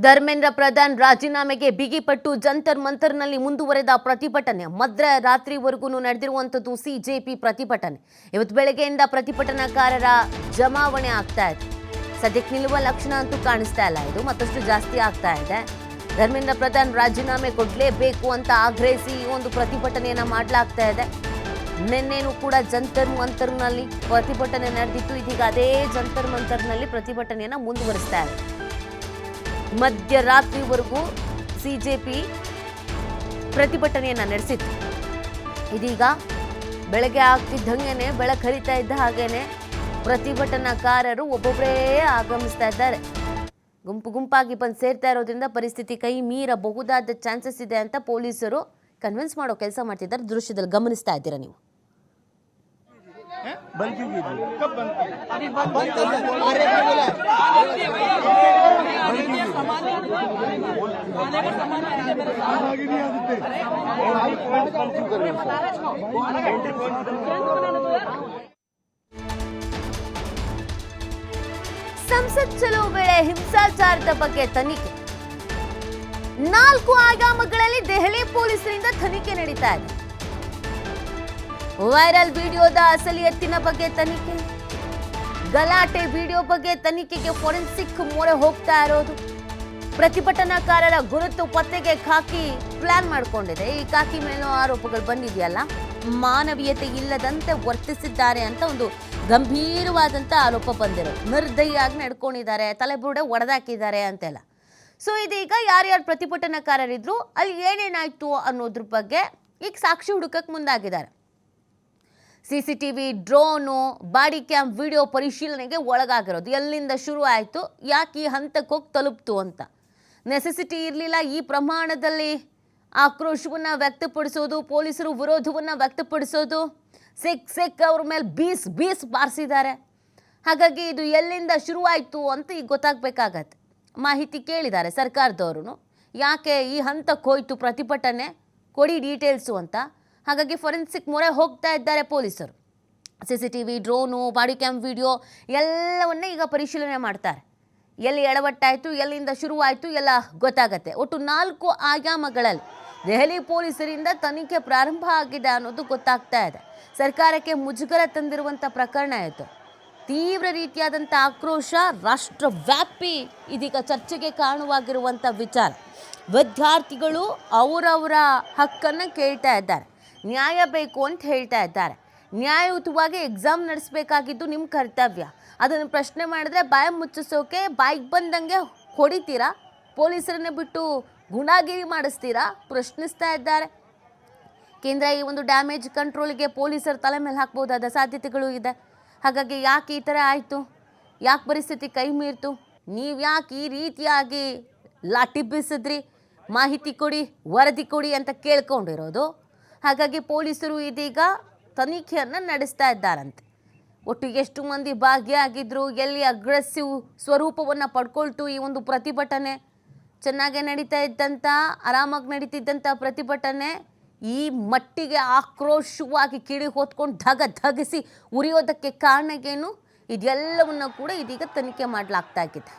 ಧರ್ಮೇಂದ್ರ ಪ್ರಧಾನ್ ರಾಜೀನಾಮೆಗೆ ಬಿಗಿಪಟ್ಟು ಜಂತರ್ ಮಂತರ್ನಲ್ಲಿ ಮುಂದುವರೆದ ಪ್ರತಿಭಟನೆ ಮಧ್ಯರಾತ್ರಿವರೆಗೂ ನಡೆದಿರುವಂತದ್ದು ಸಿಜೆಪಿ ಪ್ರತಿಭಟನೆ ಇವತ್ತು ಬೆಳಗ್ಗೆಯಿಂದ ಪ್ರತಿಭಟನಾಕಾರರ ಜಮಾವಣೆ ಆಗ್ತಾ ಇದೆ. ಸದ್ಯಕ್ಕೆ ನಿಲ್ಲುವ ಲಕ್ಷಣ ಅಂತೂ ಕಾಣಿಸ್ತಾ ಇಲ್ಲ. ಇದು ಮತ್ತಷ್ಟು ಜಾಸ್ತಿ ಆಗ್ತಾ ಇದೆ. ಧರ್ಮೇಂದ್ರ ಪ್ರಧಾನ್ ರಾಜೀನಾಮೆ ಕೊಡಲೇಬೇಕು ಅಂತ ಆಗ್ರಹಿಸಿ ಈ ಒಂದು ಪ್ರತಿಭಟನೆಯನ್ನ ಮಾಡಲಾಗ್ತಾ ಇದೆ. ನಿನ್ನೆನೂ ಕೂಡ ಜಂತರ್ ಮಂತರ್ನಲ್ಲಿ ಪ್ರತಿಭಟನೆ ನಡೆದಿತ್ತು. ಇದೀಗ ಅದೇ ಜಂತರ್ ಮಂತರ್ನಲ್ಲಿ ಪ್ರತಿಭಟನೆಯನ್ನ ಮುಂದುವರಿಸ್ತಾ ಇದೆ. ಮಧ್ಯರಾತ್ರಿವರೆಗೂ ಸಿಜೆಪಿ ಪ್ರತಿಭಟನೆಯನ್ನ ನಡೆಸಿತ್ತು. ಇದೀಗ ಬೆಳಗ್ಗೆ ಆಗ್ತಿದ್ದಂಗೆನೆ ಬೆಳಕು ಹರಿತಾ ಇದ್ದ ಹಾಗೇನೆ ಪ್ರತಿಭಟನಾಕಾರರು ಒಬ್ಬೊಬ್ಬರೇ ಆಗಮಿಸ್ತಾ ಇದ್ದಾರೆ. ಗುಂಪು ಗುಂಪಾಗಿ ಬಂದು ಸೇರ್ತಾ ಇರೋದ್ರಿಂದ ಪರಿಸ್ಥಿತಿ ಕೈ ಮೀರಬಹುದಾದ ಚಾನ್ಸಸ್ ಇದೆ ಅಂತ ಪೊಲೀಸರು ಕನ್ವಿನ್ಸ್ ಮಾಡೋ ಕೆಲಸ ಮಾಡ್ತಿದ್ದಾರೆ. ದೃಶ್ಯದಲ್ಲಿ ಗಮನಿಸ್ತಾ ಇದ್ದೀರಾ ನೀವು. ಸಂಸತ್ ಚಲೋ ವೇಳೆ ಹಿಂಸಾಚಾರದ ಬಗ್ಗೆ ತನಿಖೆ 4 ಆಯಾಮಗಳಲ್ಲಿ ದೆಹಲಿ ಪೊಲೀಸರಿಂದ ತನಿಖೆ ನಡೀತಾ ಇದೆ. ವೈರಲ್ ವಿಡಿಯೋದ ಅಸಲಿ ಎತ್ತಿನ ಬಗ್ಗೆ ತನಿಖೆ, ಗಲಾಟೆ ವಿಡಿಯೋ ಬಗ್ಗೆ ತನಿಖೆಗೆ ಫೋರೆನ್ಸಿಕ್ ಮೊರೆ ಹೋಗ್ತಾ ಇರೋದು, ಪ್ರತಿಭಟನಾಕಾರರ ಗುರುತು ಪತ್ತೆಗೆ ಖಾಕಿ ಪ್ಲಾನ್ ಮಾಡಿಕೊಂಡಿದೆ. ಈ ಖಾಕಿ ಮೇಲೂ ಆರೋಪಗಳು ಬಂದಿದೆಯಲ್ಲ, ಮಾನವೀಯತೆ ಇಲ್ಲದಂತೆ ವರ್ತಿಸಿದ್ದಾರೆ ಅಂತ ಒಂದು ಗಂಭೀರವಾದಂಥ ಆರೋಪ ಬಂದಿರೋದು. ನಿರ್ದಯಿಯಾಗಿ ನಡ್ಕೊಂಡಿದ್ದಾರೆ, ತಲೆಬುರುಡೆ ಒಡೆದಾಕಿದ್ದಾರೆ ಅಂತೆಲ್ಲ. ಸೊ ಇದೀಗ ಯಾರ್ಯಾರು ಪ್ರತಿಭಟನಾಕಾರರಿದ್ರು, ಅಲ್ಲಿ ಏನೇನಾಯ್ತು ಅನ್ನೋದ್ರ ಬಗ್ಗೆ ಈಗ ಸಾಕ್ಷಿ ಹುಡುಕಕ್ಕೆ ಮುಂದಾಗಿದ್ದಾರೆ. CCTV, drone, body cam video ಪರಿಶೀಲನೆಗೆ ಒಳಗಾಗಿರೋದು. ಎಲ್ಲಿಂದ ಶುರು ಆಯಿತು, ಯಾಕೆ ಈ ಹಂತಕ್ಕೆ ಹೋಗಿ ತಲುಪ್ತು ಅಂತ. ನೆಸೆಸಿಟಿ ಇರಲಿಲ್ಲ ಈ ಪ್ರಮಾಣದಲ್ಲಿ ಆಕ್ರೋಶವನ್ನು ವ್ಯಕ್ತಪಡಿಸೋದು, ಪೊಲೀಸರು ವಿರೋಧವನ್ನು ವ್ಯಕ್ತಪಡಿಸೋದು, ಸಿಕ್ ಅವ್ರ ಮೇಲೆ ಬೀಸ್ ಬಾರಿಸಿದ್ದಾರೆ. ಹಾಗಾಗಿ ಇದು ಎಲ್ಲಿಂದ ಶುರುವಾಯಿತು ಅಂತ ಈಗ ಗೊತ್ತಾಗಬೇಕಾಗತ್ತೆ. ಮಾಹಿತಿ ಕೇಳಿದ್ದಾರೆ ಸರ್ಕಾರದವರು, ಯಾಕೆ ಈ ಹಂತಕ್ಕೆ ಹೋಯಿತು ಪ್ರತಿಭಟನೆ, ಕೊಡಿ ಡೀಟೇಲ್ಸು ಅಂತ. ಹಾಗಾಗಿ ಫೊರೆನ್ಸಿಕ್ ಮೊರೆ ಹೋಗ್ತಾ ಇದ್ದಾರೆ ಪೊಲೀಸರು. CCTV, drone, body cam video ಎಲ್ಲವನ್ನೇ ಈಗ ಪರಿಶೀಲನೆ ಮಾಡ್ತಾರೆ. ಎಲ್ಲಿ ಎಡವಟ್ಟಾಯಿತು, ಎಲ್ಲಿಂದ ಶುರುವಾಯಿತು ಎಲ್ಲ ಗೊತ್ತಾಗತ್ತೆ. ಒಟ್ಟು 4 ಆಯಾಮಗಳಲ್ಲಿ ದೆಹಲಿ ಪೊಲೀಸರಿಂದ ತನಿಖೆ ಪ್ರಾರಂಭ ಆಗಿದೆ ಅನ್ನೋದು ಗೊತ್ತಾಗ್ತಾ ಇದೆ. ಸರ್ಕಾರಕ್ಕೆ ಮುಜುಗರ ತಂದಿರುವಂಥ ಪ್ರಕರಣ ಇದು. ತೀವ್ರ ರೀತಿಯಾದಂಥ ಆಕ್ರೋಶ ರಾಷ್ಟ್ರವ್ಯಾಪಿ ಇದೀಗ ಚರ್ಚೆಗೆ ಕಾರಣವಾಗಿರುವಂಥ ವಿಚಾರ. ವಿದ್ಯಾರ್ಥಿಗಳು ಅವರವರ ಹಕ್ಕನ್ನು ಕೇಳ್ತಾ ಇದ್ದಾರೆ, ನ್ಯಾಯ ಬೇಕು ಅಂತ ಹೇಳ್ತಾ ಇದ್ದಾರೆ. ನ್ಯಾಯಯುತವಾಗಿ ಎಕ್ಸಾಮ್ ನಡೆಸಬೇಕಾಗಿದ್ದು ನಿಮ್ಮ ಕರ್ತವ್ಯ. ಅದನ್ನು ಪ್ರಶ್ನೆ ಮಾಡಿದ್ರೆ ಬಾಯಿ ಮುಚ್ಚಿಸೋಕೆ ಬಾಯಿಗೆ ಬಂದಂಗೆ ಹೊಡಿತೀರಾ, ಪೊಲೀಸರನ್ನೇ ಬಿಟ್ಟು ಗುಣಾಗಿರಿ ಮಾಡಿಸ್ತೀರಾ, ಪ್ರಶ್ನಿಸ್ತಾ ಇದ್ದಾರೆ. ಕೇಂದ್ರ ಈ ಒಂದು ಡ್ಯಾಮೇಜ್ ಕಂಟ್ರೋಲ್ಗೆ ಪೊಲೀಸರ ತಲೆ ಮೇಲೆ ಹಾಕ್ಬೋದಾದ ಸಾಧ್ಯತೆಗಳು ಇದೆ. ಹಾಗಾಗಿ ಯಾಕೆ ಈ ಥರ ಆಯಿತು, ಯಾಕೆ ಪರಿಸ್ಥಿತಿ ಕೈ ಮೀರ್ತು, ನೀವು ಯಾಕೆ ಈ ರೀತಿಯಾಗಿ ಲಾಠಿ ಬೀಸಿದ್ರಿ, ಮಾಹಿತಿ ಕೊಡಿ, ವರದಿ ಕೊಡಿ ಅಂತ ಕೇಳ್ಕೊಂಡಿರೋದು. ಹಾಗಾಗಿ ಪೊಲೀಸರು ಇದೀಗ ತನಿಖೆಯನ್ನು ನಡೆಸ್ತಾ ಇದ್ದಾರಂತೆ. ಒಟ್ಟು ಎಷ್ಟು ಮಂದಿ ಭಾಗಿಯಾಗಿದ್ರು, ಎಲ್ಲಿ ಅಗ್ರೆಸಿವ್ ಸ್ವರೂಪವನ್ನು ಪಡ್ಕೊಳ್ತು ಈ ಒಂದು ಪ್ರತಿಭಟನೆ. ಚೆನ್ನಾಗೇ ನಡೀತಾ ಇದ್ದಂಥ, ಆರಾಮಾಗಿ ನಡೀತಿದ್ದಂಥ ಪ್ರತಿಭಟನೆ ಈ ಮಟ್ಟಿಗೆ ಆಕ್ರೋಶವಾಗಿ ಕಿಡಿ ಹೊತ್ಕೊಂಡು ಧಗಿಸಿ ಉರಿಯೋದಕ್ಕೆ ಕಾರಣ ಏನು, ಇದೆಲ್ಲವನ್ನು ಕೂಡ ಇದೀಗ ತನಿಖೆ ಮಾಡಲಾಗ್ತಾ ಇದೆ.